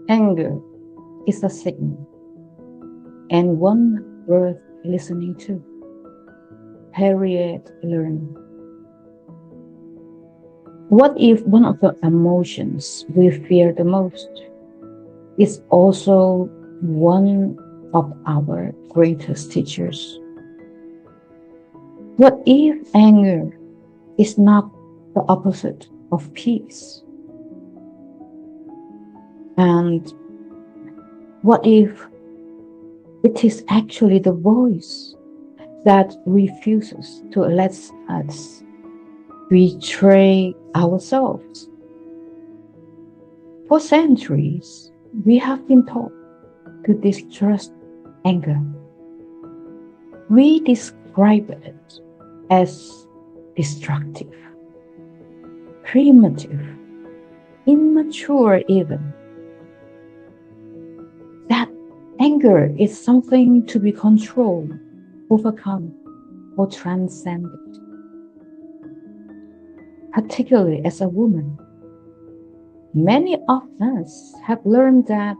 Anger is a signal, and one worth listening to. Harriet Lerner. What if one of the emotions we fear the most is also one of our greatest teachers? What if anger is not the opposite of peace? And what if it is actually the voice that refuses to let us betray ourselves? For centuries, we have been taught to distrust anger. We describe it as destructive, primitive, immature even. That anger is something to be controlled, overcome, or transcended. Particularly as a woman, many of us have learned that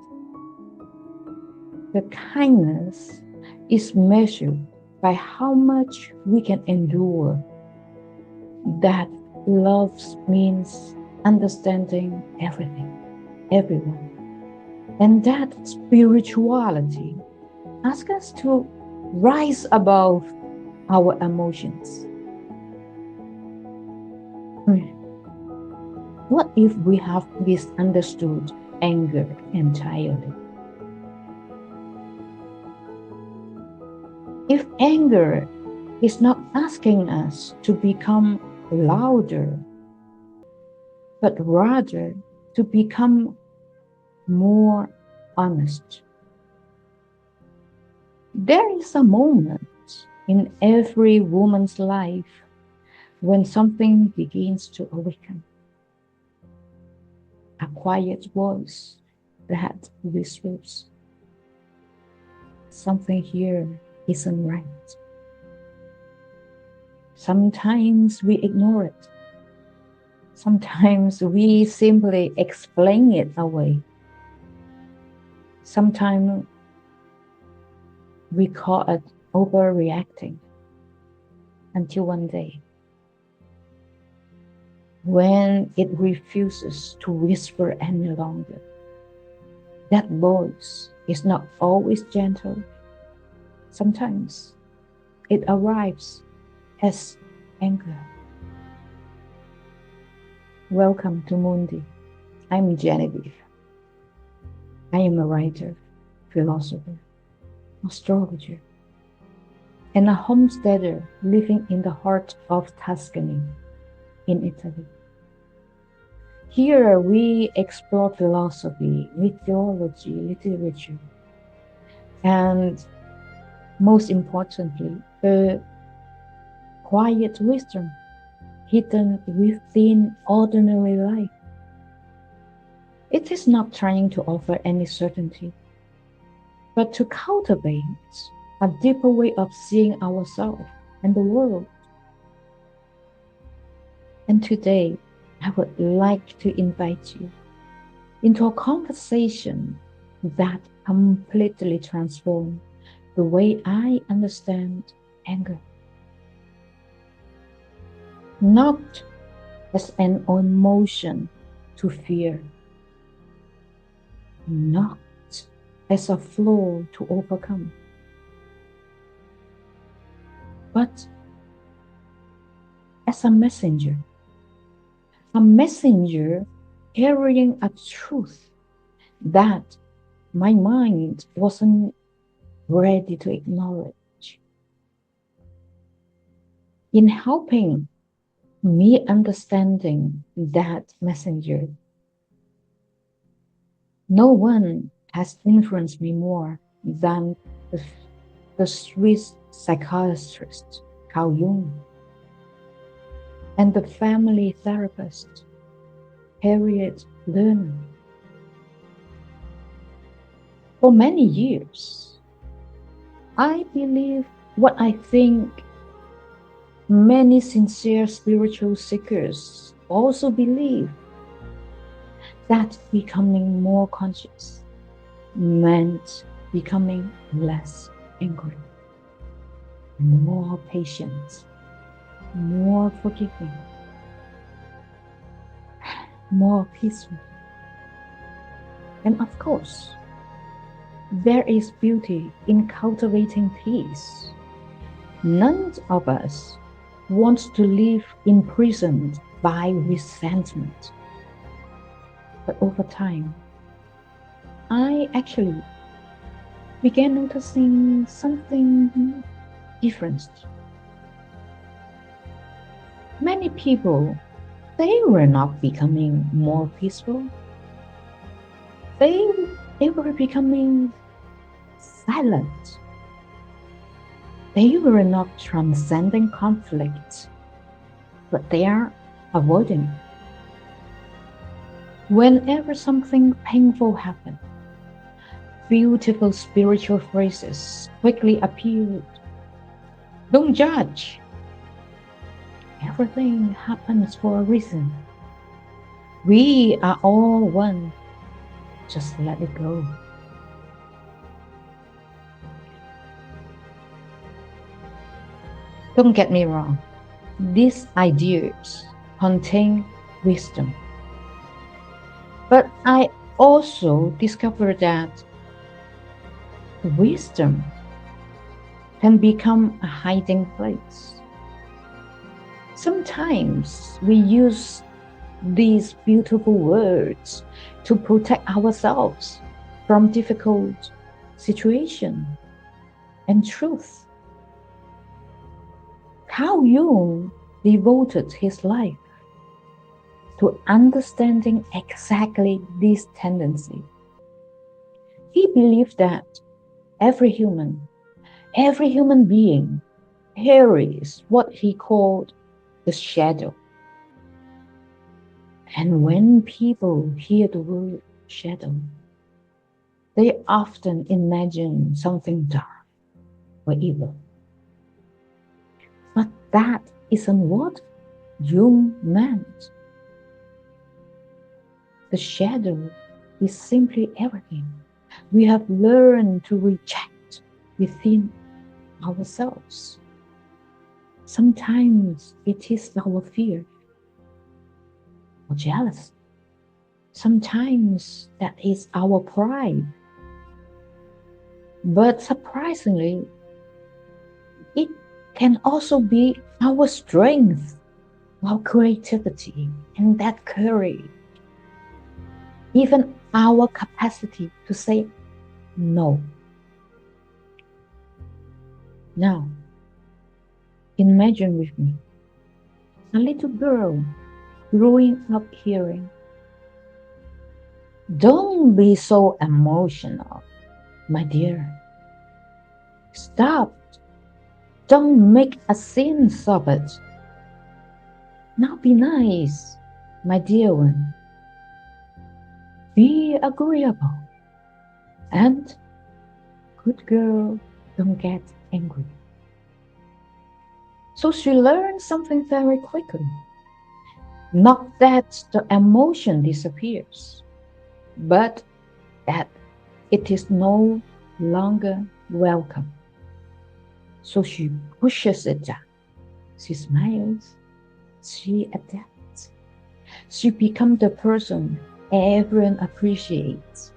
the kindness is measured by how much we can endure. That love means understanding everything, everyone. And that spirituality asks us to rise above our emotions. What if we have misunderstood anger entirely? If anger is not asking us to become louder, but rather to become more honest. There is a moment in every woman's life when something begins to awaken. A quiet voice that whispers, something here isn't right. Sometimes we ignore it. Sometimes we simply explain it away. Sometimes we call it overreacting, until one day, when it refuses to whisper any longer. That voice is not always gentle. Sometimes it arrives as anger. Welcome to Mundi. I'm Genevieve. I am a writer, philosopher, astrologer, and a homesteader living in the heart of Tuscany in Italy. Here we explore philosophy, mythology, literature, and most importantly, the quiet wisdom hidden within ordinary life. It is not trying to offer any certainty, but to cultivate a deeper way of seeing ourselves and the world. And today, I would like to invite you into a conversation that completely transforms the way I understand anger. Not as an emotion to fear, not as a flaw to overcome, but as a messenger carrying a truth that my mind wasn't ready to acknowledge. In helping me understanding that messenger, no one has influenced me more than the Swiss psychiatrist Carl Jung and the family therapist Harriet Lerner. For many years, I believe what I think many sincere spiritual seekers also believe, that becoming more conscious meant becoming less angry, more patient, more forgiving, more peaceful. And of course, there is beauty in cultivating peace. None of us wants to live imprisoned by resentment. But over time, I actually began noticing something different. Many people, they were not becoming more peaceful. They, they were becoming silent. They were not transcending conflict, but they are avoiding. Whenever something painful happened, beautiful spiritual phrases quickly appeared. Don't judge. Everything happens for a reason. We are all one. Just let it go. Don't get me wrong. These ideas contain wisdom. But I also discovered that wisdom can become a hiding place. Sometimes we use these beautiful words to protect ourselves from difficult situations and truth. Carl Jung devoted his life to understanding exactly this tendency. He believed that every human being carries what he called the shadow. And when people hear the word shadow, they often imagine something dark or evil. But that isn't what Jung meant. The shadow is simply everything we have learned to reject within ourselves. Sometimes it is our fear or jealousy. Sometimes that is our pride. But surprisingly, it can also be our strength, our creativity, and that courage. Even our capacity to say no. Now, imagine with me a little girl growing up hearing, "Don't be so emotional, my dear. Stop. Don't make a scene of it. Now be nice, my dear one. Be agreeable. And good girl, don't get angry." So she learned something very quickly. Not that the emotion disappears, but that it is no longer welcome. So she pushes it down. She smiles. She adapts. She becomes the person everyone appreciates.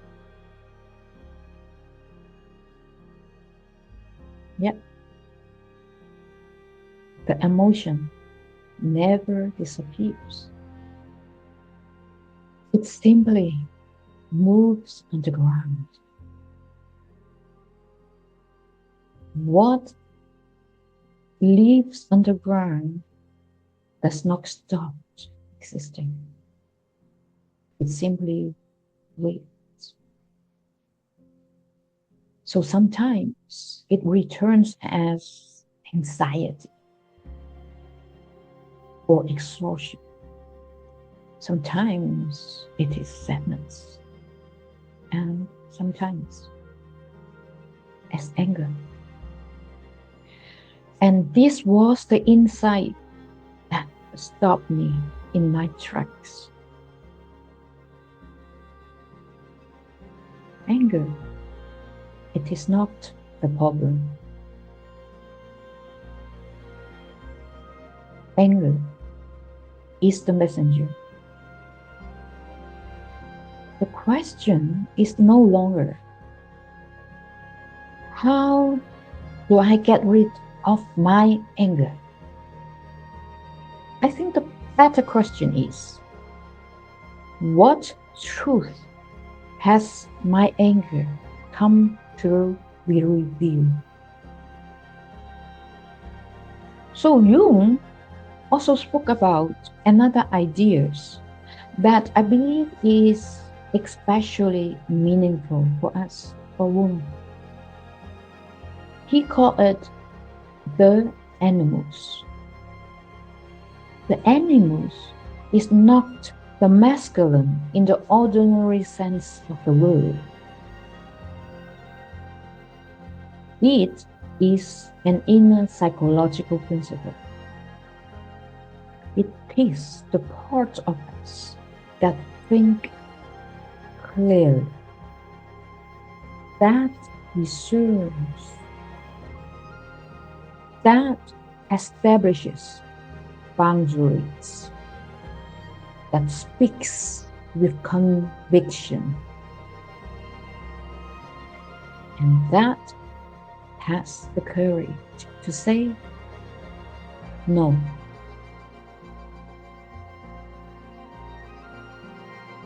Yep. The emotion never disappears. It simply moves on the ground. What lives underground does not stop existing. It simply waits. So sometimes it returns as anxiety or exhaustion. Sometimes it is sadness, and sometimes as anger. And this was the insight that stopped me in my tracks. Anger, it is not the problem. Anger is the messenger. The question is no longer, how do I get rid of my anger? I think the better question is, what truth has my anger come to be revealed? So Jung also spoke about another ideas that I believe is especially meaningful for us, for women. He called it the animus. The animus is not the masculine in the ordinary sense of the word. It is an inner psychological principle. It is the part of us that think clearly, that discerns, that establishes boundaries, that speaks with conviction, and that has the courage to say no.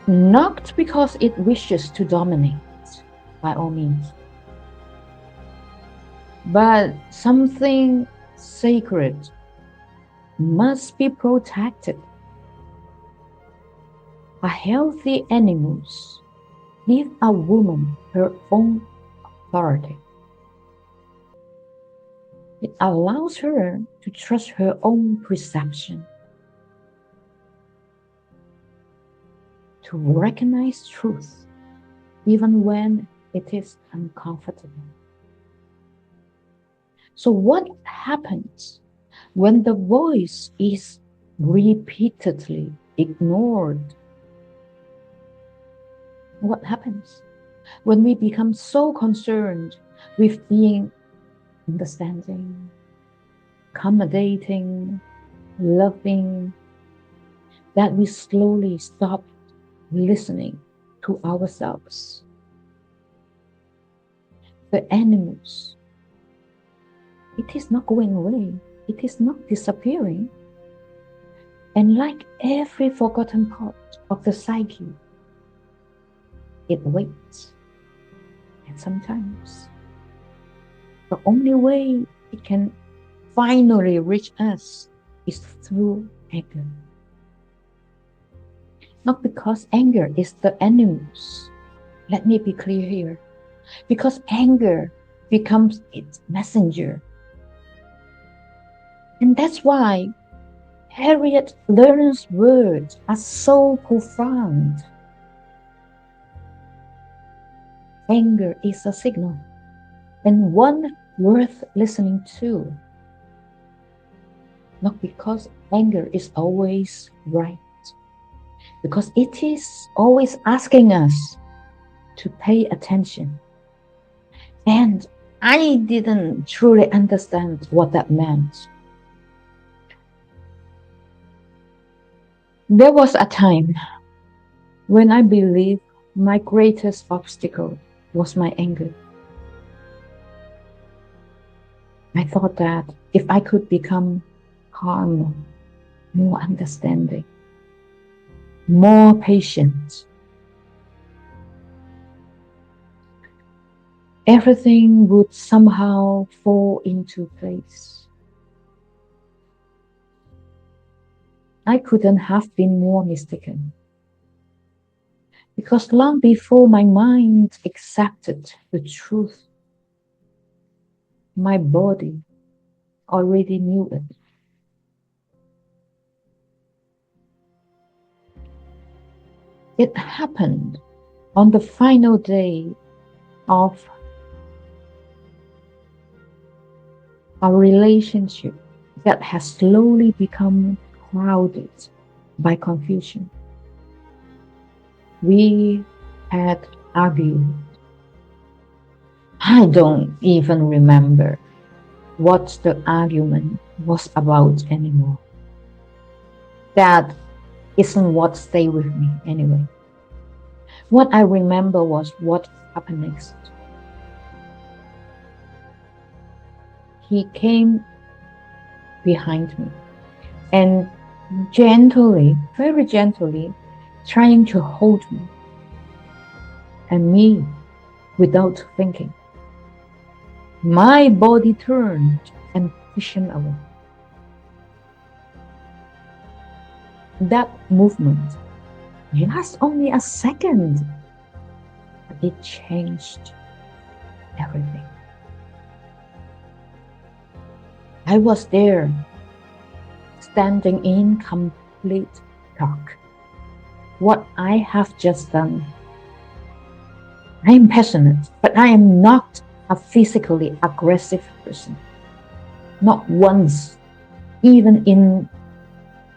Not because it wishes to dominate, by all means, but something sacred must be protected. A healthy animus gives a woman her own authority. It allows her to trust her own perception, to recognize truth even when it is uncomfortable. So what happens when the voice is repeatedly ignored? What happens when we become so concerned with being understanding, accommodating, loving, that we slowly stop listening to ourselves? The animus, it is not going away, it is not disappearing. And like every forgotten part of the psyche, it waits. And sometimes the only way it can finally reach us is through anger. Not because anger is the animus. Let me be clear here. Because anger becomes its messenger. And that's why Harriet Lerner's words are so profound. Anger is a signal, and one worth listening to. Not because anger is always right, because it is always asking us to pay attention. And I didn't truly understand what that meant. There was a time when I believed my greatest obstacle was my anger. I thought that if I could become calmer, more understanding, more patient, everything would somehow fall into place. I couldn't have been more mistaken. Because long before my mind accepted the truth, my body already knew it. It happened on the final day of our relationship that has slowly become clouded by confusion. We had argued I don't even remember what the argument was about anymore. That isn't what stayed with me anyway. What I remember was what happened next. He came behind me and gently, very gently, trying to hold me. And me, without thinking, my body turned and pushed him away. That movement lasts only a second, but it changed everything. I was there, standing in complete shock. What I have just done. I am passionate, but I am not a physically aggressive person. Not once, even in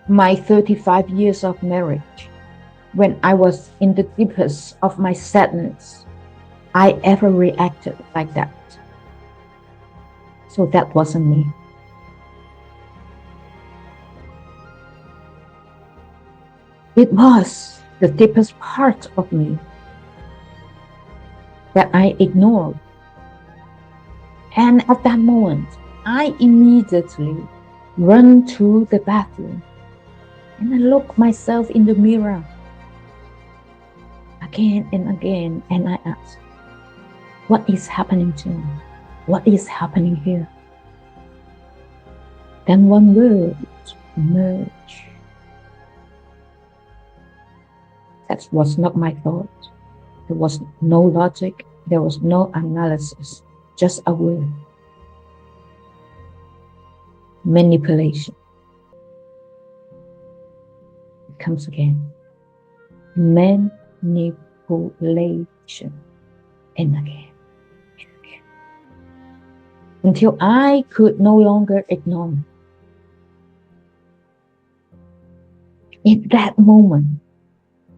my 35 years of marriage, when I was in the deepest of my sadness, I ever reacted like that. So that wasn't me. It was the deepest part of me that I ignored. And at that moment, I immediately run to the bathroom and I look myself in the mirror again and again, and I ask, what is happening to me? What is happening here? Then one word, merge. That was not my thought. There was no logic. There was no analysis. Just a word. Manipulation. It comes again. Manipulation. And again. And again. Until I could no longer ignore it. In that moment,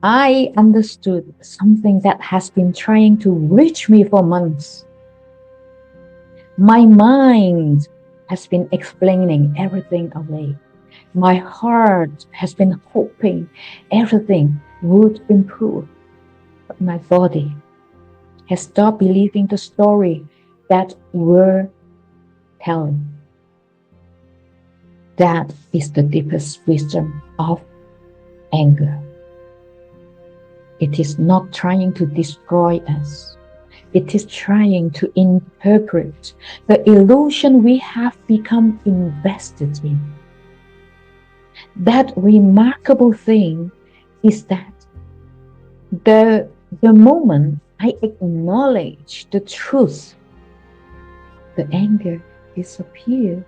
I understood something that has been trying to reach me for months. My mind has been explaining everything away. My heart has been hoping everything would improve. But my body has stopped believing the story that we're telling. That is the deepest wisdom of anger. It is not trying to destroy us. It is trying to interpret the illusion we have become invested in. That remarkable thing is that the moment I acknowledge the truth, the anger disappears.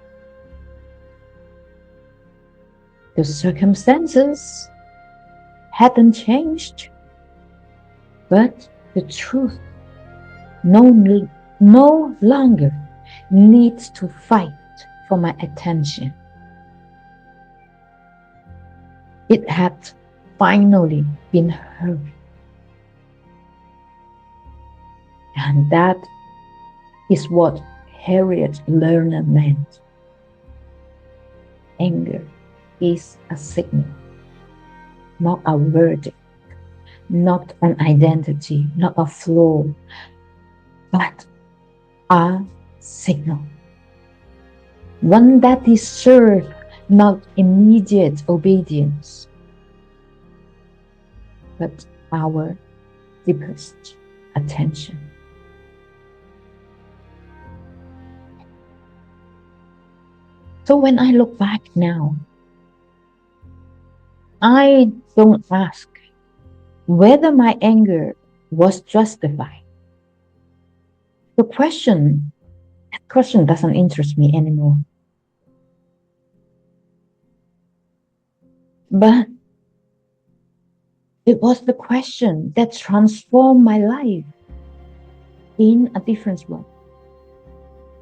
The circumstances hadn't changed, but the truth no longer needs to fight for my attention. It had finally been heard. And that is what Harriet Lerner meant. Anger is a signal, not a verdict, not an identity, not a flaw, but a signal. One that deserves not immediate obedience, but our deepest attention. So when I look back now, I don't ask whether my anger was justified. That question doesn't interest me anymore. But it was the question that transformed my life in a different way.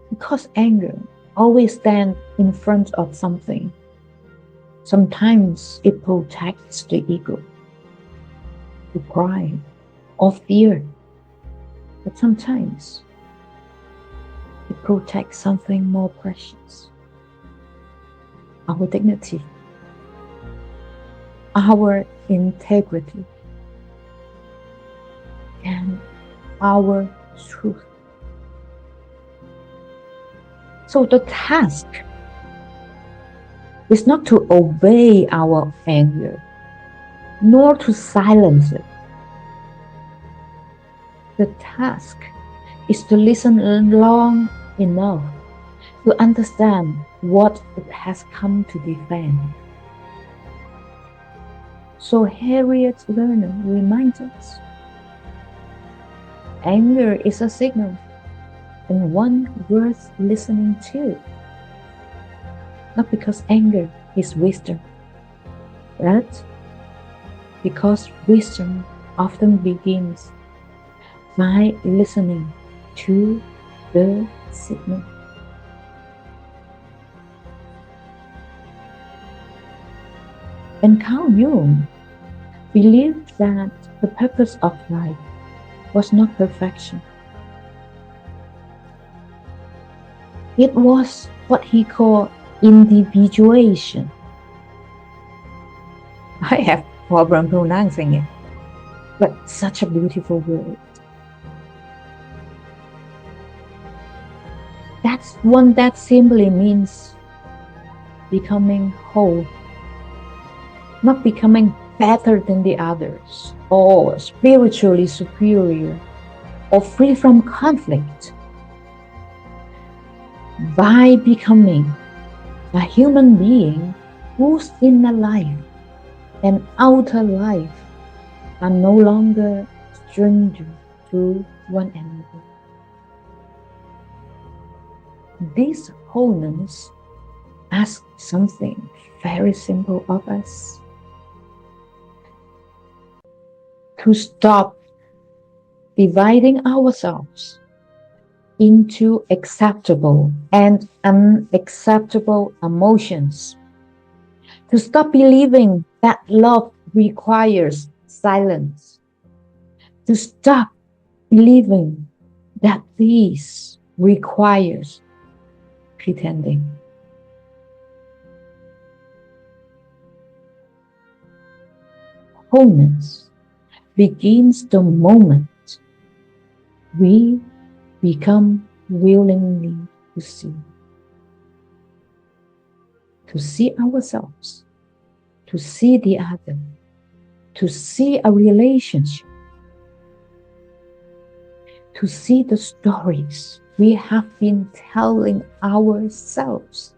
Because anger always stands in front of something. Sometimes it protects the ego, the pride, or fear. But sometimes to protect something more precious, our dignity, our integrity, and our truth. So the task is not to obey our anger, nor to silence it. The task is to listen long enough to understand what it has come to defend. So Harriet Lerner reminds us, anger is a signal and one worth listening to. Not because anger is wisdom, but because wisdom often begins by listening to the signal. And Carl Jung believed that the purpose of life was not perfection. It was what he called individuation. I have problem pronouncing it, but such a beautiful word. That's one that simply means becoming whole, not becoming better than the others, or spiritually superior, or free from conflict. By becoming a human being whose inner life and outer life are no longer strangers to one another. This wholeness asks something very simple of us: to stop dividing ourselves into acceptable and unacceptable emotions, to stop believing that love requires silence, to stop believing that peace requires pretending. Wholeness begins the moment we become willingly to see ourselves, to see the other, to see a relationship, to see the stories we have been telling ourselves.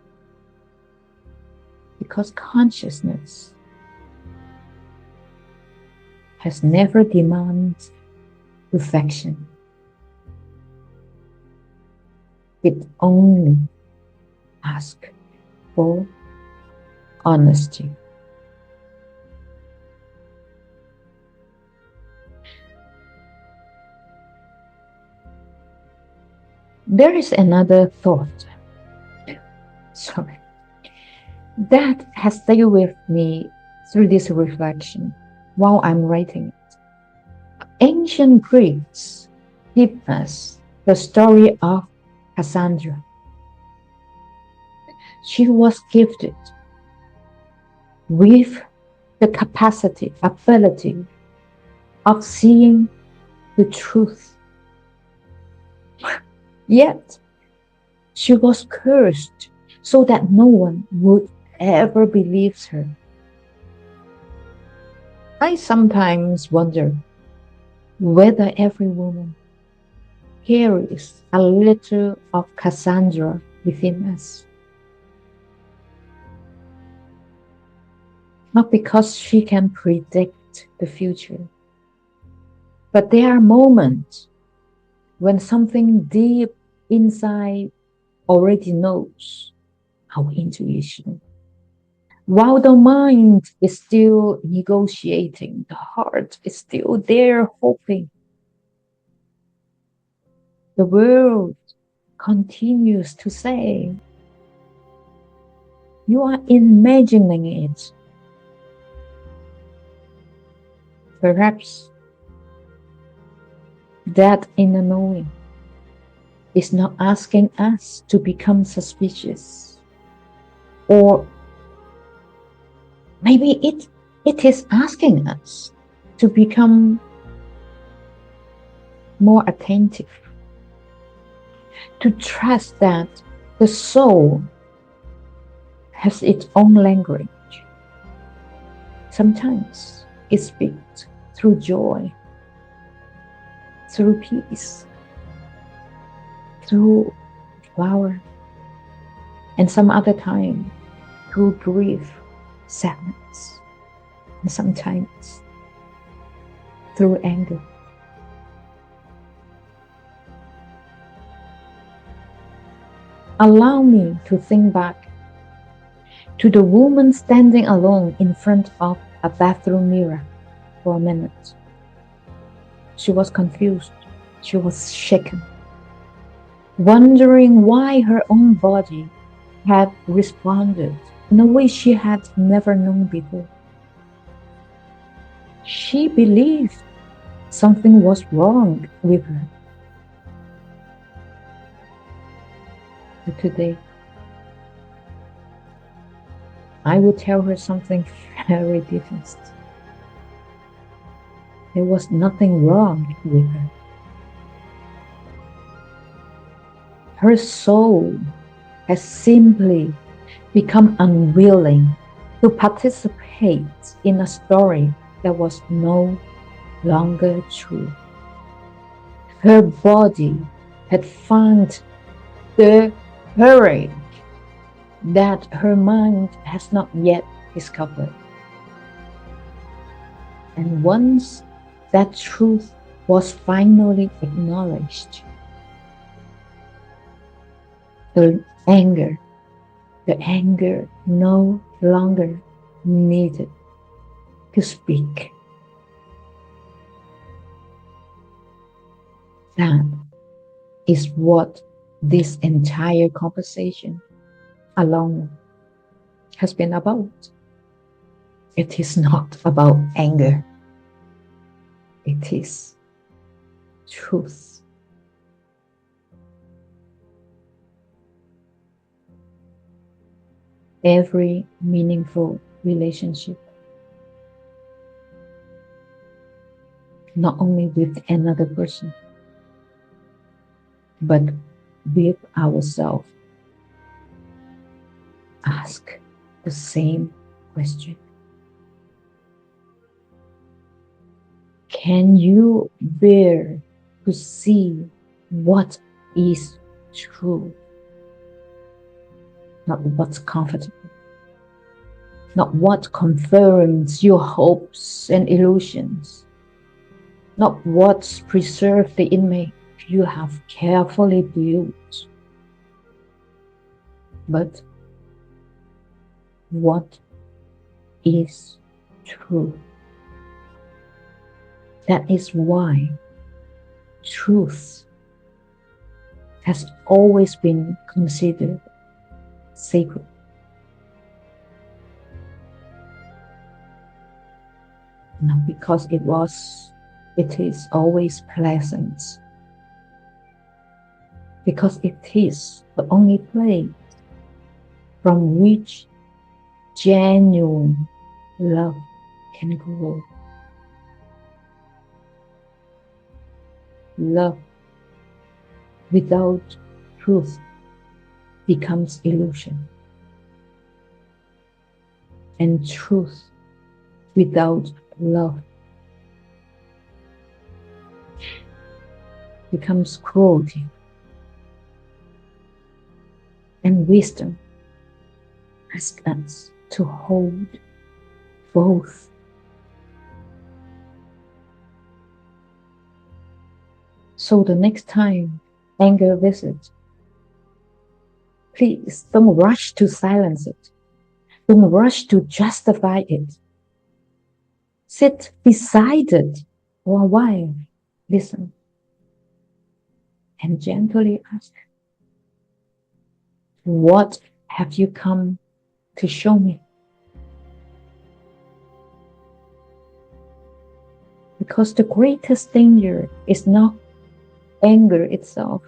Because consciousness has never demanded perfection. It only asks for honesty. There is another thought, that has stayed with me through this reflection while I'm writing it. Ancient Greeks give us the story of Cassandra. She was gifted with the ability of seeing the truth. Yet, she was cursed so that no one would ever believe her. I sometimes wonder whether every woman carries a little of Cassandra within us. Not because she can predict the future, but there are moments when something deep inside already knows, our intuition. While the mind is still negotiating, the heart is still there hoping. The world continues to say, you are imagining it. Perhaps that inner knowing is not asking us to become suspicious, or maybe it is asking us to become more attentive, to trust that the soul has its own language. Sometimes it speaks through joy, through peace, through flower, and some other time through grief, sadness, and sometimes through anger. Allow me to think back to the woman standing alone in front of a bathroom mirror for a minute. She was confused. She was shaken, wondering why her own body had responded in a way she had never known before. She believed something was wrong with her. But today, I would tell her something very different. There was nothing wrong with her. Her soul has simply become unwilling to participate in a story that was no longer true. Her body had found the courage that her mind has not yet discovered. And once that truth was finally acknowledged, the anger no longer needed to speak. That is what this entire conversation alone has been about. It is not about anger. It is truth. Every meaningful relationship, not only with another person, but with ourselves, ask the same question. Can you bear to see what is true? Not what's comfortable, not what confirms your hopes and illusions, not what's preserved the image you have carefully built, but what is true. That is why truth has always been considered sacred. Not because it is always pleasant, because it is the only place from which genuine love can grow. Love without truth becomes illusion, and truth without love becomes cruelty. And wisdom asks us to hold both. So the next time anger visits, please don't rush to silence it. Don't rush to justify it. Sit beside it for a while. Listen. And gently ask, what have you come to show me? Because the greatest danger is not anger itself,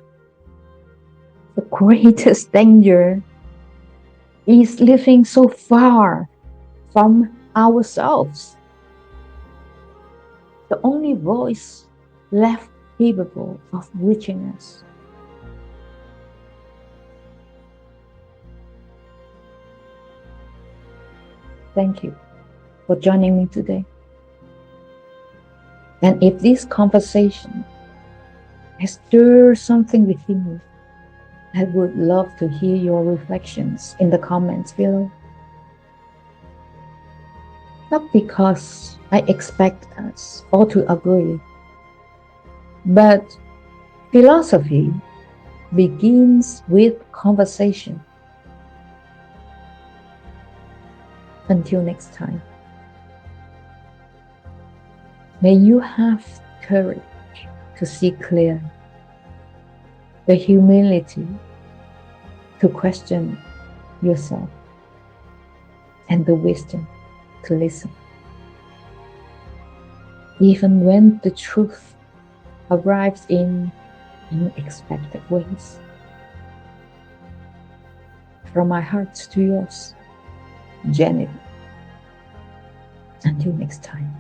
The greatest danger is living so far from ourselves. The only voice left capable of reaching us. Thank you for joining me today. And if this conversation has stirred something within you, I would love to hear your reflections in the comments below. Not because I expect us all to agree, but philosophy begins with conversation. Until next time, may you have courage to see clear, the humility to question yourself, and the wisdom to listen. Even when the truth arrives in unexpected ways. From my heart to yours, Genevieve. Until next time.